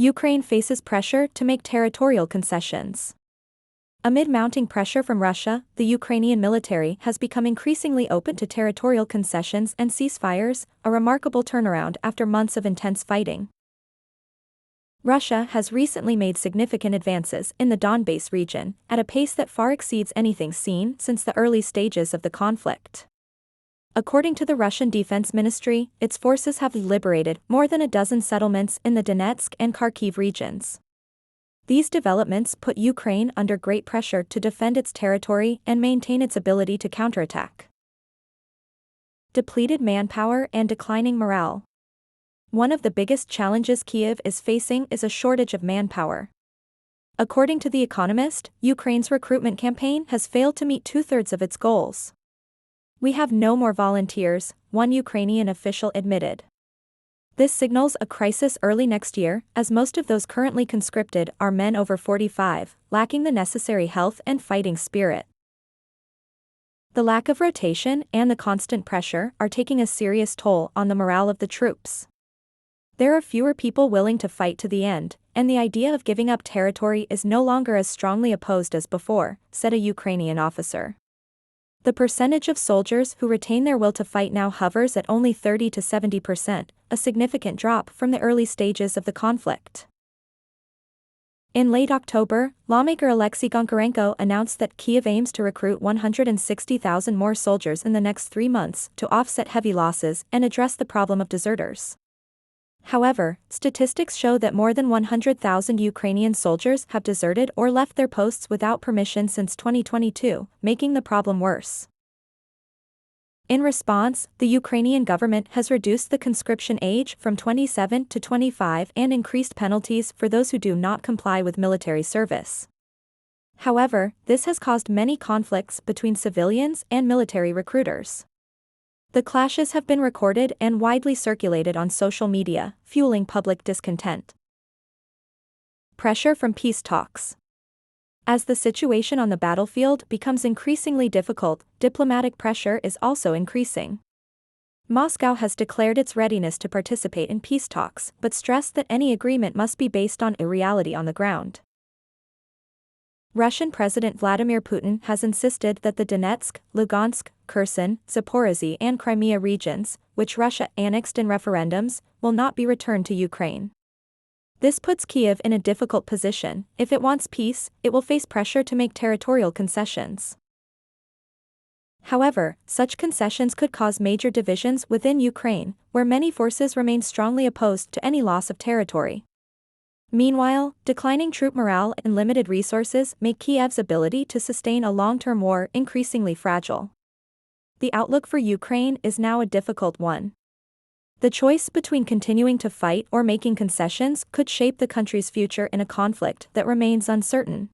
Ukraine faces pressure to make territorial concessions. Amid mounting pressure from Russia, the Ukrainian military has become increasingly open to territorial concessions and ceasefires, a remarkable turnaround after months of intense fighting. Russia has recently made significant advances in the Donbass region, at a pace that far exceeds anything seen since the early stages of the conflict. According to the Russian Defense Ministry, its forces have liberated more than a dozen settlements in the Donetsk and Kharkiv regions. These developments put Ukraine under great pressure to defend its territory and maintain its ability to counterattack. Depleted manpower and declining morale. One of the biggest challenges Kiev is facing is a shortage of manpower. According to The Economist, Ukraine's recruitment campaign has failed to meet two-thirds of its goals. "We have no more volunteers," one Ukrainian official admitted. This signals a crisis early next year, as most of those currently conscripted are men over 45, lacking the necessary health and fighting spirit. The lack of rotation and the constant pressure are taking a serious toll on the morale of the troops. There are fewer people willing to fight to the end, and the idea of giving up territory is no longer as strongly opposed as before, said a Ukrainian officer. The percentage of soldiers who retain their will to fight now hovers at only 30 to 70%, a significant drop from the early stages of the conflict. In late October, lawmaker Alexei Goncharenko announced that Kiev aims to recruit 160,000 more soldiers in the next 3 months to offset heavy losses and address the problem of deserters. However, statistics show that more than 100,000 Ukrainian soldiers have deserted or left their posts without permission since 2022, making the problem worse. In response, the Ukrainian government has reduced the conscription age from 27 to 25 and increased penalties for those who do not comply with military service. However, this has caused many conflicts between civilians and military recruiters. The clashes have been recorded and widely circulated on social media, fueling public discontent. Pressure from peace talks. As the situation on the battlefield becomes increasingly difficult, diplomatic pressure is also increasing. Moscow has declared its readiness to participate in peace talks, but stressed that any agreement must be based on a reality on the ground. Russian President Vladimir Putin has insisted that the Donetsk, Lugansk, Kherson, Zaporozhye and Crimea regions, which Russia annexed in referendums, will not be returned to Ukraine. This puts Kiev in a difficult position. If it wants peace, it will face pressure to make territorial concessions. However, such concessions could cause major divisions within Ukraine, where many forces remain strongly opposed to any loss of territory. Meanwhile, declining troop morale and limited resources make Kiev's ability to sustain a long-term war increasingly fragile. The outlook for Ukraine is now a difficult one. The choice between continuing to fight or making concessions could shape the country's future in a conflict that remains uncertain.